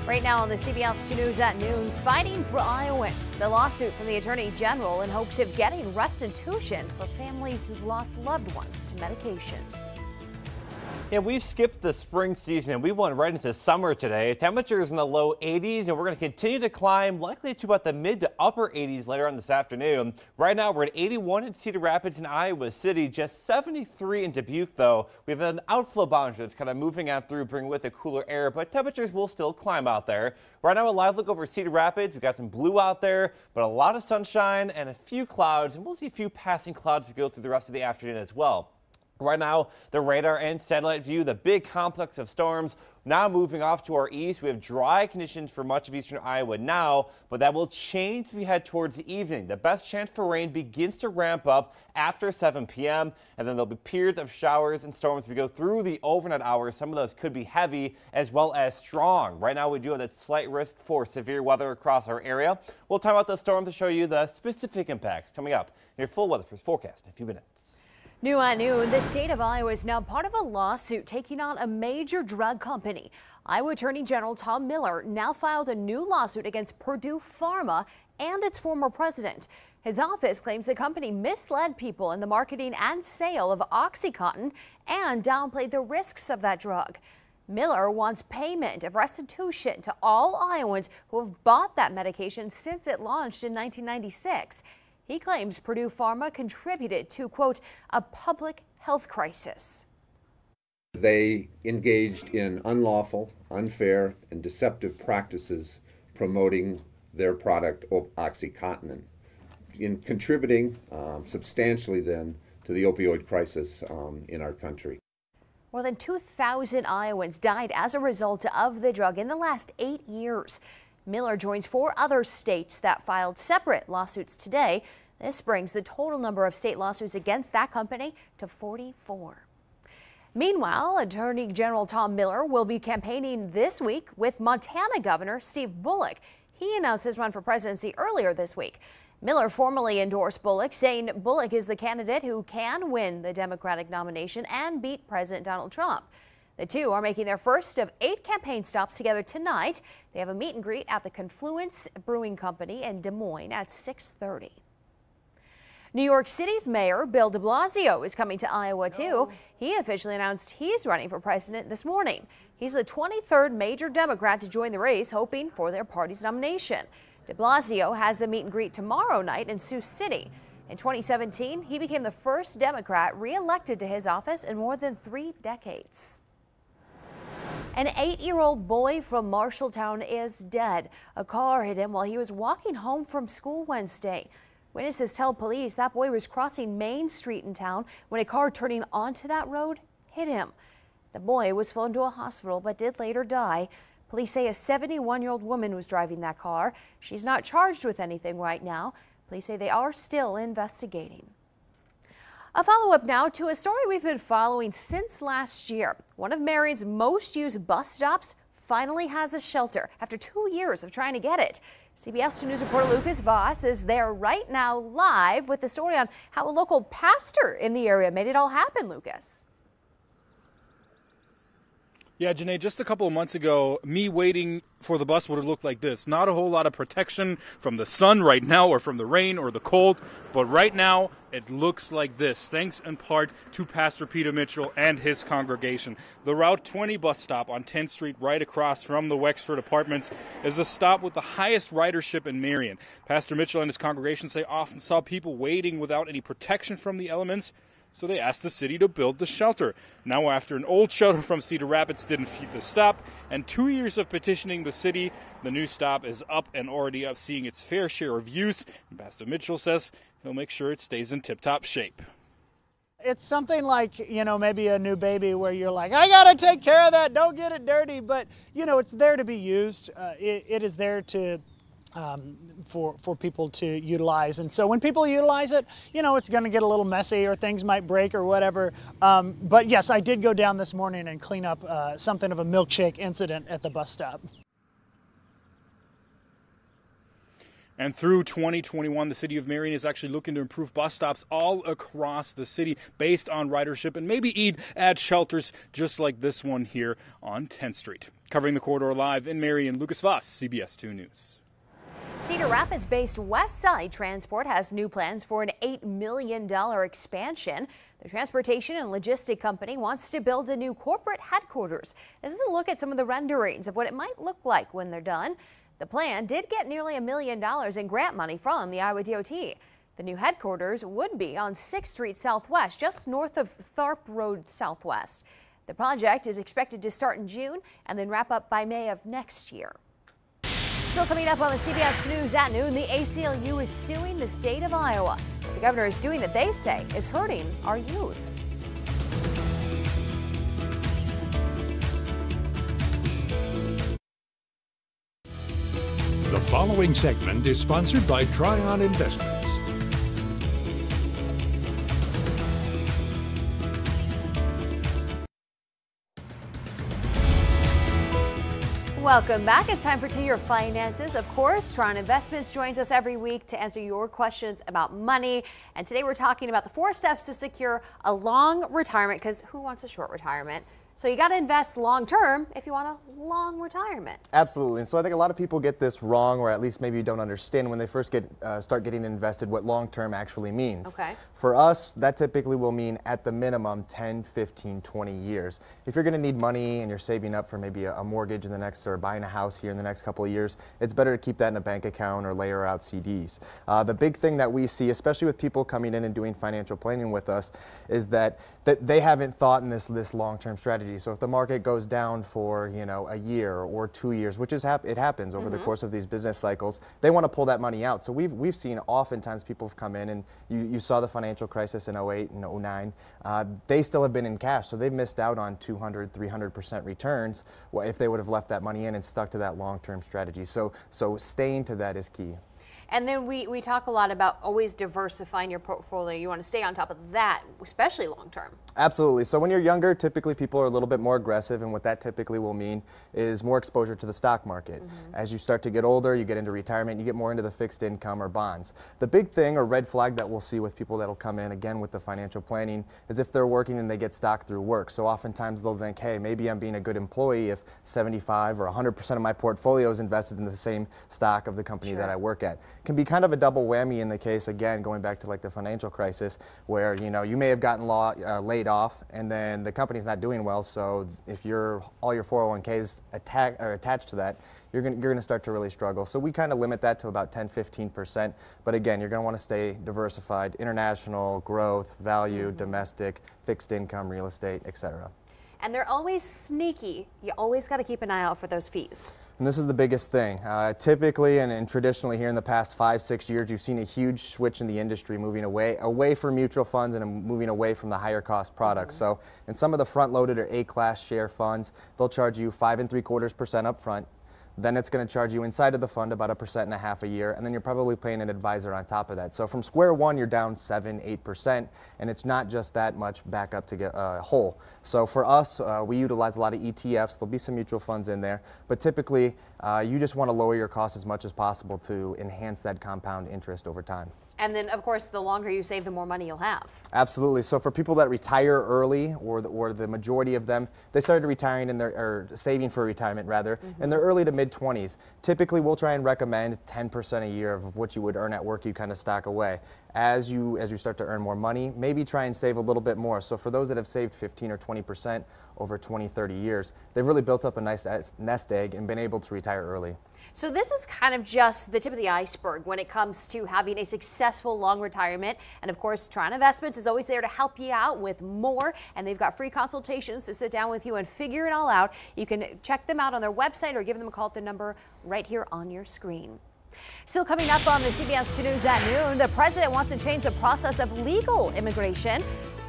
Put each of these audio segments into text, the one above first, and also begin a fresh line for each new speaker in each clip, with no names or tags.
Right now on the CBS 2 News at noon, fighting for Iowans. The lawsuit from the Attorney General in hopes of getting restitution for families who've lost loved ones to medication.
Yeah, we've skipped the spring season and we went right into summer today. Temperatures in the low 80s and we're going to continue to climb, likely to about the mid to upper 80s later on this afternoon. Right now we're at 81 in Cedar Rapids and Iowa City, just 73 in Dubuque though. We have an outflow boundary that's kind of moving on through, bringing with it cooler air, but temperatures will still climb out there. Right now a live look over Cedar Rapids. We've got some blue out there, but a lot of sunshine and a few clouds, and we'll see a few passing clouds as we go through the rest of the afternoon as well. Right now, the radar and satellite view, the big complex of storms now moving off to our east. We have dry conditions for much of eastern Iowa now, but that will change as we head towards the evening. The best chance for rain begins to ramp up after 7 p.m. and then there'll be periods of showers and storms as we go through the overnight hours. Some of those could be heavy as well as strong. Right now, we do have that slight risk for severe weather across our area. We'll time out the storm to show you the specific impacts coming up in your full weather forecast in a few minutes.
New at noon, the state of Iowa is now part of a lawsuit taking on a major drug company. Iowa Attorney General Tom Miller now filed a new lawsuit against Purdue Pharma and its former president. His office claims the company misled people in the marketing and sale of OxyContin and downplayed the risks of that drug. Miller wants payment of restitution to all Iowans who have bought that medication since it launched in 1996. He claims Purdue Pharma contributed to, quote, a public health crisis.
They engaged in unlawful, unfair, and deceptive practices promoting their product, OxyContin, in contributing substantially then to the opioid crisis in our country.
More than 2,000 Iowans died as a result of the drug in the last 8 years. Miller joins 4 other states that filed separate lawsuits today. This brings the total number of state lawsuits against that company to 44. Meanwhile, Attorney General Tom Miller will be campaigning this week with Montana Governor Steve Bullock. He announced his run for presidency earlier this week. Miller formally endorsed Bullock, saying Bullock is the candidate who can win the Democratic nomination and beat President Donald Trump. The two are making their first of 8 campaign stops together tonight. They have a meet and greet at the Confluence Brewing Company in Des Moines at 6:30. New York City's Mayor Bill de Blasio is coming to Iowa too. He officially announced he's running for president this morning. He's the 23rd major Democrat to join the race, hoping for their party's nomination. De Blasio has a meet and greet tomorrow night in Sioux City. In 2017, he became the first Democrat re-elected to his office in more than 3 decades. An 8-year-old boy from Marshalltown is dead. A car hit him while he was walking home from school Wednesday. Witnesses tell police that boy was crossing Main Street in town when a car turning onto that road hit him. The boy was flown to a hospital but did later die. Police say a 71-year-old woman was driving that car. She's not charged with anything right now. Police say they are still investigating. A follow-up now to a story we've been following since last year. One of Marion's most used bus stops finally has a shelter after 2 years of trying to get it. CBS 2 News reporter Lucas Voss is there right now live with the story on how a local pastor in the area made it all happen, Lucas.
Yeah, Janae, just a couple of months ago, me waiting for the bus would have looked like this. Not a whole lot of protection from the sun right now or from the rain or the cold, but right now it looks like this, thanks in part to Pastor Peter Mitchell and his congregation. The Route 20 bus stop on 10th Street right across from the Wexford Apartments is the stop with the highest ridership in Marion. Pastor Mitchell and his congregation say often saw people waiting without any protection from the elements, so they asked the city to build the shelter. Now, after an old shelter from Cedar Rapids didn't feed the stop, and 2 years of petitioning the city, the new stop is up and already up, seeing its fair share of use. And Pastor Mitchell says he'll make sure it stays in tip-top shape.
It's something like, maybe a new baby where you're like, I got to take care of that, don't get it dirty. But, it's there to be used. It is there to for people to utilize. And so when people utilize it, it's going to get a little messy or things might break or whatever. But yes, I did go down this morning and clean up something of a milkshake incident at the bus stop.
And through 2021, the city of Marion is actually looking to improve bus stops all across the city based on ridership and maybe add shelters just like this one here on 10th Street. Covering the corridor live in Marion, Lucas Voss, CBS 2 News.
Cedar Rapids-based West Side Transport has new plans for an $8 million expansion. The transportation and logistic company wants to build a new corporate headquarters. This is a look at some of the renderings of what it might look like when they're done. The plan did get nearly $1 million in grant money from the Iowa DOT. The new headquarters would be on 6th Street Southwest, just north of Tharp Road Southwest. The project is expected to start in June and then wrap up by May of next year. Still coming up on the CBS News at noon, the ACLU is suing the state of Iowa. The governor is doing what they say is hurting our youth.
The following segment is sponsored by Tryon Investments.
Welcome back. It's time for To Your Finances. Of course, Tryon Investments joins us every week to answer your questions about money. And today we're talking about the 4 steps to secure a long retirement, because who wants a short retirement? So you got to invest long term if you want a long retirement.
Absolutely. And so I think a lot of people get this wrong, or at least maybe you don't understand when they first start getting invested what long term actually means.
Okay.
For us, that typically will mean at the minimum 10, 15, 20 years. If you're going to need money and you're saving up for maybe a mortgage in the next, or buying a house here in the next couple of years, it's better to keep that in a bank account or layer out CDs. The big thing that we see, especially with people coming in and doing financial planning with us, is that they haven't thought in this long-term strategy. So if the market goes down for, a year or 2 years, which is it happens over the course of these business cycles, they want to pull that money out. So we've seen oftentimes people have come in, and you saw the financial crisis in 08 and 09. They still have been in cash, so they've missed out on 200, 300% returns if they would have left that money in and stuck to that long-term strategy. So staying to that is key.
And then we talk a lot about always diversifying your portfolio. You want to stay on top of that, especially long term.
Absolutely. So when you're younger, typically people are a little bit more aggressive, and what that typically will mean is more exposure to the stock market. As you start to get older, you get into retirement, you get more into the fixed income or bonds. The big thing or red flag that we'll see with people that'll come in again with the financial planning is if they're working and they get stock through work. So oftentimes they'll think, hey, maybe I'm being a good employee if 75 or 100% of my portfolio is invested in the same stock of the company that I work at. Can be kind of a double whammy in the case, again, going back to like the financial crisis, where you may have gotten laid off and then the company's not doing well. So if all your 401ks attached to that, you're going to start to really struggle. So we kind of limit that to about 10-15%. But again, you're going to want to stay diversified: international, growth, value, domestic, fixed income, real estate, etc.
And they're always sneaky. You always got to keep an eye out for those fees.
And this is the biggest thing. Typically and traditionally here in the past 5-6 years, you've seen a huge switch in the industry, moving away from mutual funds and moving away from the higher cost products. So in some of the front-loaded or A-class share funds, they'll charge you 5.75% up front. Then it's going to charge you inside of the fund about 1.5% a year, and then you're probably paying an advisor on top of that. So from square one, you're down 7-8%, and it's not just that much back up to get whole. So for us, we utilize a lot of ETFs. There'll be some mutual funds in there, but typically you just want to lower your costs as much as possible to enhance that compound interest over time.
And then, of course, the longer you save, the more money you'll have.
Absolutely. So for people that retire early, or the majority of them, they started retiring or saving for retirement rather, in their early to mid-20s. Typically, we'll try and recommend 10% a year of what you would earn at work. You kind of stock away. As you start to earn more money, maybe try and save a little bit more. So for those that have saved 15 or 20% over 20, 30 years, they've really built up a nice nest egg and been able to retire early.
So this is kind of just the tip of the iceberg when it comes to having a successful long retirement. And of course, Tryon Investments is always there to help you out with more. And they've got free consultations to sit down with you and figure it all out. You can check them out on their website or give them a call at the number right here on your screen. Still coming up on the CBS 2 News at noon, the president wants to change the process of legal immigration,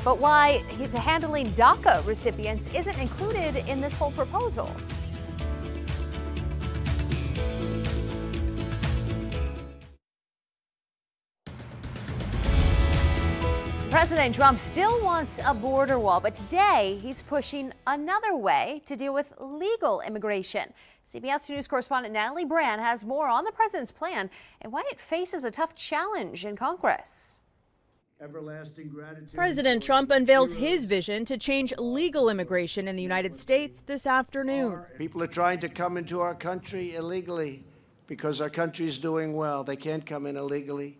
but why handling DACA recipients isn't included in this whole proposal. The President Trump still wants a border wall, but today he's pushing another way to deal with legal immigration. CBS News correspondent Natalie Brand has more on the president's plan and why it faces a tough challenge in Congress.
President Trump unveils his vision to change legal immigration in the United States this afternoon.
People are trying to come into our country illegally because our country is doing well. They can't come in illegally.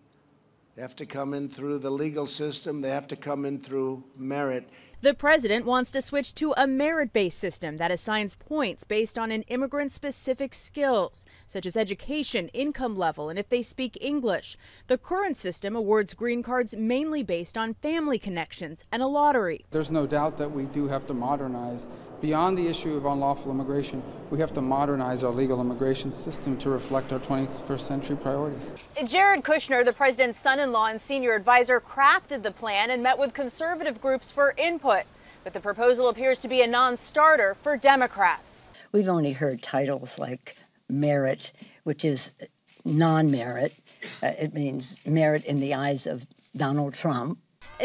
They have to come in through the legal system. They have to come in through merit.
The president wants to switch to a merit-based system that assigns points based on an immigrant's specific skills, such as education, income level, and if they speak English. The current system awards green cards mainly based on family connections and a lottery.
There's no doubt that we do have to modernize. Beyond the issue of unlawful immigration, we have to modernize our legal immigration system to reflect our 21st century priorities.
Jared Kushner, the president's son-in-law and senior advisor, crafted the plan and met with conservative groups for input. But the proposal appears to be a non-starter for Democrats.
We've only heard titles like merit, which is non-merit. It means merit in the eyes of Donald Trump.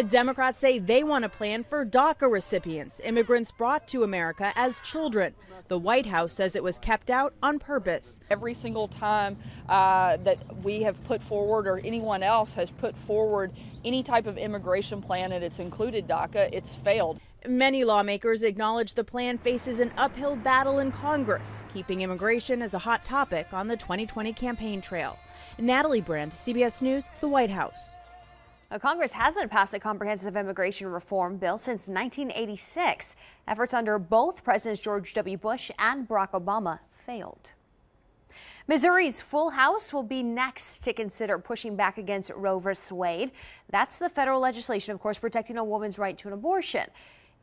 Democrats say they want a plan for DACA recipients, immigrants brought to America as children. The White House says it was kept out on purpose.
Every single time that we have put forward or anyone else has put forward any type of immigration plan and it's included DACA, it's failed.
Many lawmakers acknowledge the plan faces an uphill battle in Congress, keeping immigration as a hot topic on the 2020 campaign trail. Natalie Brand, CBS News, the White House.
Congress hasn't passed a comprehensive immigration reform bill since 1986. Efforts under both Presidents George W. Bush and Barack Obama failed. Missouri's full House will be next to consider pushing back against Roe v. Wade. That's the federal legislation, of course, protecting a woman's right to an abortion.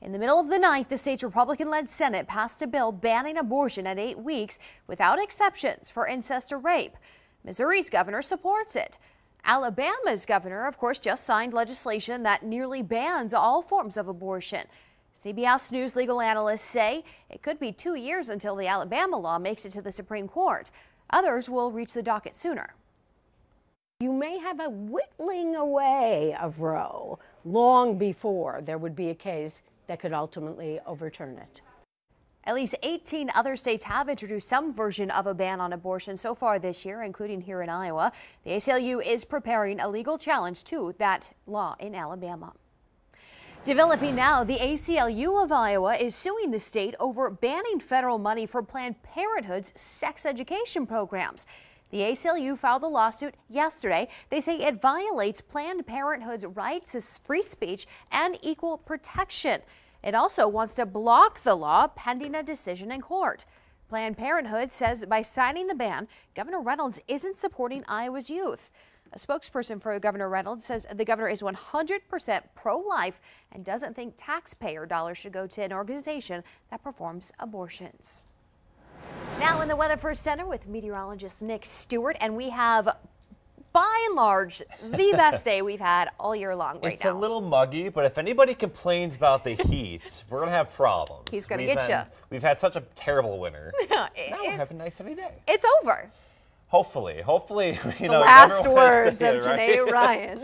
In the middle of the night, the state's Republican-led Senate passed a bill banning abortion at 8 weeks without exceptions for incest or rape. Missouri's governor supports it. Alabama's governor, of course, just signed legislation that nearly bans all forms of abortion. CBS News legal analysts say it could be 2 years until the Alabama law makes it to the Supreme Court. Others will reach the docket sooner.
You may have a whittling away of Roe long before there would be a case that could ultimately overturn it.
At least 18 other states have introduced some version of a ban on abortion so far this year, including here in Iowa. The ACLU is preparing a legal challenge to that law in Alabama. Developing now, the ACLU of Iowa is suing the state over banning federal money for Planned Parenthood's sex education programs. The ACLU filed a lawsuit yesterday. They say it violates Planned Parenthood's rights to free speech and equal protection. It also wants to block the law pending a decision in court. Planned Parenthood says by signing the ban, Governor Reynolds isn't supporting Iowa's youth. A spokesperson for Governor Reynolds says the governor is 100% pro-life and doesn't think taxpayer dollars should go to an organization that performs abortions. Now in the Weather First Center with meteorologist Nick Stewart, and we have by and large, the best day we've had all year long right now.
It's a little muggy, but if anybody complains about the heat, we're going to have problems.
He's going to get you.
We've had such a terrible winter. Now we have a nice sunny day.
It's over.
Hopefully,
you know. The last words of Janae Ryan.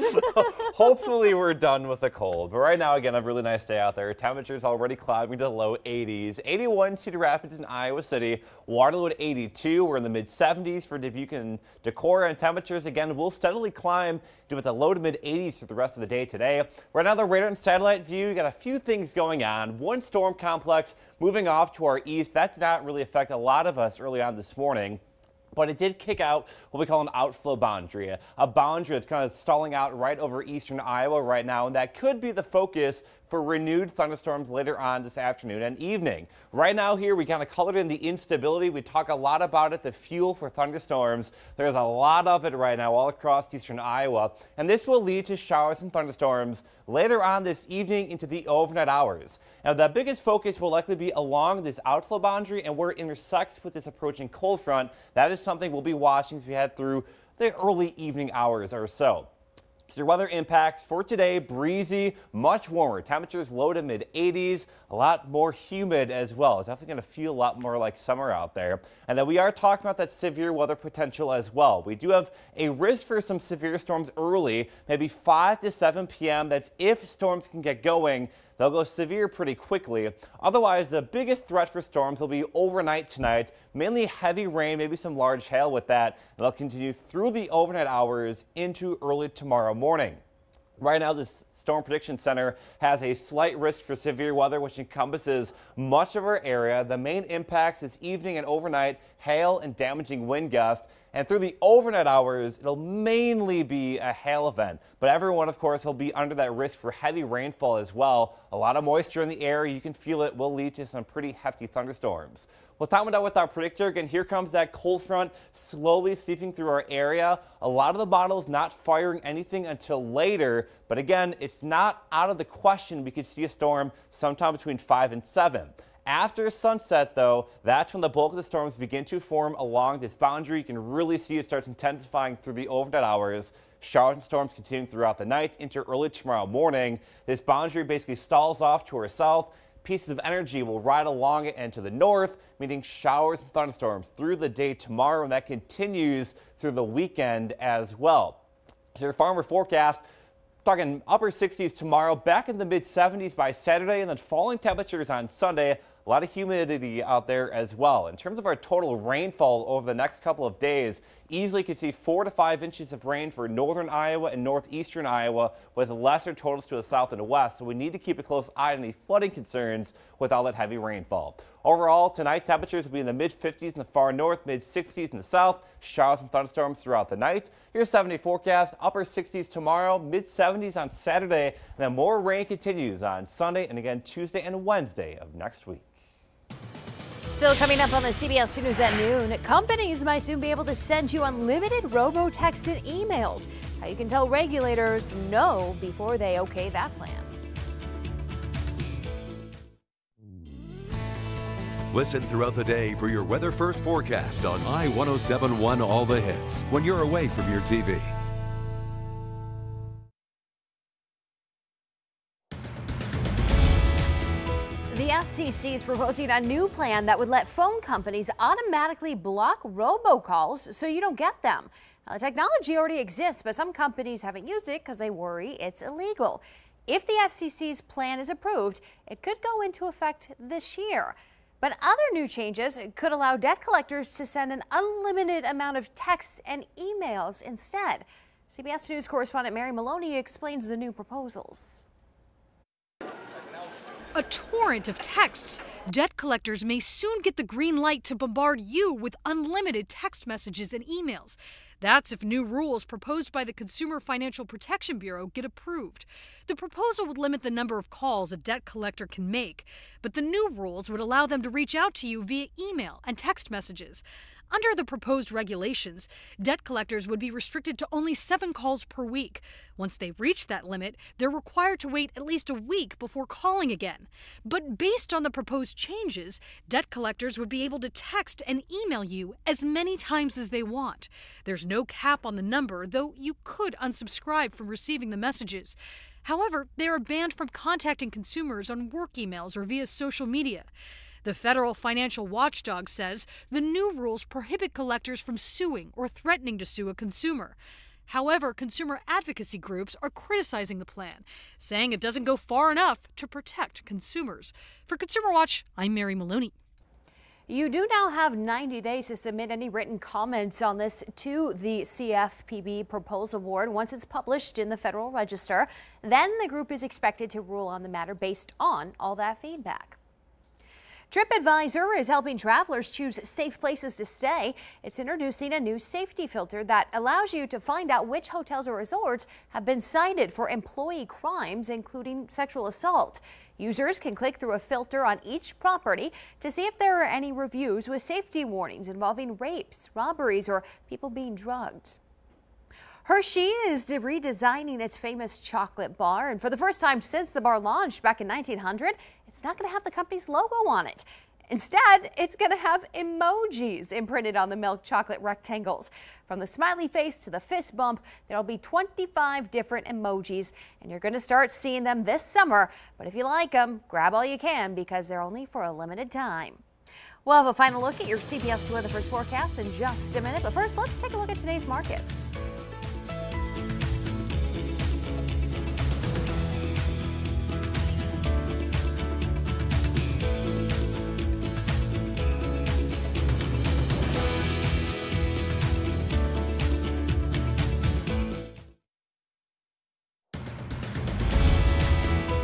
Hopefully we're done with the cold. But right now, again, a really nice day out there. Temperatures already climbing to the low 80s. 81 Cedar Rapids in Iowa City. Waterloo at 82. We're in the mid 70s for Dubuque and Decorah. And temperatures, again, will steadily climb to the low to mid 80s for the rest of the day today. Right now, the radar and satellite view, you got a few things going on. One storm complex moving off to our east. That did not really affect a lot of us early on this morning. But it did kick out what we call an outflow boundary, a boundary that's kind of stalling out right over eastern Iowa right now, and that could be the focus for renewed thunderstorms later on this afternoon and evening. Right now here, we kind of colored in the instability. We talk a lot about it, the fuel for thunderstorms. There's a lot of it right now all across eastern Iowa, and this will lead to showers and thunderstorms later on this evening into the overnight hours. Now, the biggest focus will likely be along this outflow boundary and where it intersects with this approaching cold front. That is something we'll be watching as we head through the early evening hours or so. So your weather impacts for today: breezy, much warmer. Temperatures low to mid 80s, a lot more humid as well. It's definitely going to feel a lot more like summer out there. And then we are talking about that severe weather potential as well. We do have a risk for some severe storms early, maybe 5 to 7 p.m. That's if storms can get going. They'll go severe pretty quickly. Otherwise, the biggest threat for storms will be overnight tonight. Mainly heavy rain, maybe some large hail with that. And they'll continue through the overnight hours into early tomorrow morning. Right now, the Storm Prediction Center has a slight risk for severe weather, which encompasses much of our area. The main impacts this evening and overnight: hail and damaging wind gusts. And through the overnight hours, it'll mainly be a hail event. But everyone, of course, will be under that risk for heavy rainfall as well. A lot of moisture in the air. You can feel it. Will lead to some pretty hefty thunderstorms. Well, time it out with our predictor. Again, here comes that cold front slowly sweeping through our area. A lot of the models not firing anything until later. But again, it's not out of the question we could see a storm sometime between 5 and 7. After sunset, though, that's when the bulk of the storms begin to form along this boundary. You can really see it starts intensifying through the overnight hours. Showers and storms continuing throughout the night into early tomorrow morning. This boundary basically stalls off to our south. Pieces of energy will ride along it and to the north, meaning showers and thunderstorms through the day tomorrow, and that continues through the weekend as well. So your farmer forecast, talking upper 60s tomorrow, back in the mid 70s by Saturday, and then falling temperatures on Sunday. A lot of humidity out there as well. In terms of our total rainfall over the next couple of days, easily could see 4 to 5 inches of rain for northern Iowa and northeastern Iowa, with lesser totals to the south and west. So we need to keep a close eye on any flooding concerns with all that heavy rainfall. Overall, tonight temperatures will be in the mid 50s in the far north, mid 60s in the south. Showers and thunderstorms throughout the night. Your 7-day forecast: upper 60s tomorrow, mid 70s on Saturday, and then more rain continues on Sunday and again Tuesday and Wednesday of next week.
Still coming up on the CBS 2 News at noon, companies might soon be able to send you unlimited robo-text and emails. How you can tell regulators no before they okay that plan.
Listen throughout the day for your Weather First forecast on I-1071 All the Hits when you're away from your TV.
The FCC is proposing a new plan that would let phone companies automatically block robocalls so you don't get them. Now, the technology already exists, but some companies haven't used it because they worry it's illegal. If the FCC's plan is approved, it could go into effect this year. But other new changes could allow debt collectors to send an unlimited amount of texts and emails instead. CBS News correspondent Mary Maloney explains the new proposals.
A torrent of texts. Debt collectors may soon get the green light to bombard you with unlimited text messages and emails. That's if new rules proposed by the Consumer Financial Protection Bureau get approved. The proposal would limit the number of calls a debt collector can make, but the new rules would allow them to reach out to you via email and text messages. Under the proposed regulations, debt collectors would be restricted to only 7 calls per week. Once they reach that limit, they're required to wait at least a week before calling again. But based on the proposed changes, debt collectors would be able to text and email you as many times as they want. There's no cap on the number, though you could unsubscribe from receiving the messages. However, they are banned from contacting consumers on work emails or via social media. The federal financial watchdog says the new rules prohibit collectors from suing or threatening to sue a consumer. However, consumer advocacy groups are criticizing the plan, saying it doesn't go far enough to protect consumers. For Consumer Watch, I'm Mary Maloney.
You do now have 90 days to submit any written comments on this to the CFPB proposal board once it's published in the Federal Register. Then the group is expected to rule on the matter based on all that feedback. TripAdvisor is helping travelers choose safe places to stay. It's introducing a new safety filter that allows you to find out which hotels or resorts have been cited for employee crimes, including sexual assault. Users can click through a filter on each property to see if there are any reviews with safety warnings involving rapes, robberies, or people being drugged. Hershey is redesigning its famous chocolate bar, and for the first time since the bar launched back in 1900, it's not going to have the company's logo on it. Instead, it's going to have emojis imprinted on the milk chocolate rectangles. From the smiley face to the fist bump, there'll be 25 different emojis, and you're going to start seeing them this summer. But if you like them, grab all you can because they're only for a limited time. We'll have a final look at your CBS 2 Weather First forecast in just a minute. But first, let's take a look at today's markets.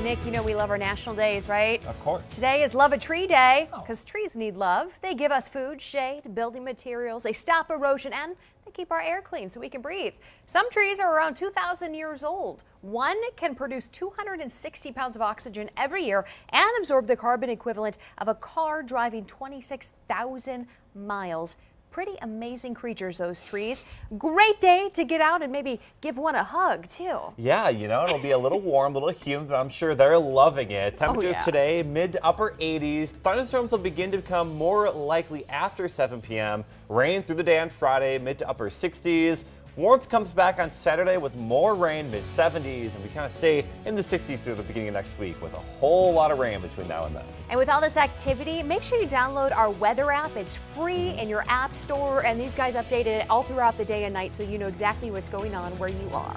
Nick, you know we love our national days, right?
Of course.
Today is Love a Tree Day because trees need love. They give us food, shade, building materials. They stop erosion and they keep our air clean so we can breathe. Some trees are around 2,000 years old. One can produce 260 pounds of oxygen every year and absorb the carbon equivalent of a car driving 26,000 miles. Pretty amazing creatures, those trees. Great day to get out and maybe give one a hug, too.
Yeah, you know, it'll be a little warm, a little humid, but I'm sure they're loving it. Temperatures today, mid to upper 80s. Thunderstorms will begin to become more likely after 7 p.m. Rain through the day on Friday, mid to upper 60s. Warmth comes back on Saturday with more rain, mid 70s, and we kind of stay in the 60s through the beginning of next week with a whole lot of rain between now and then.
And with all this activity, make sure you download our weather app. It's free in your app store, and these guys updated it all throughout the day and night so you know exactly what's going on where you are.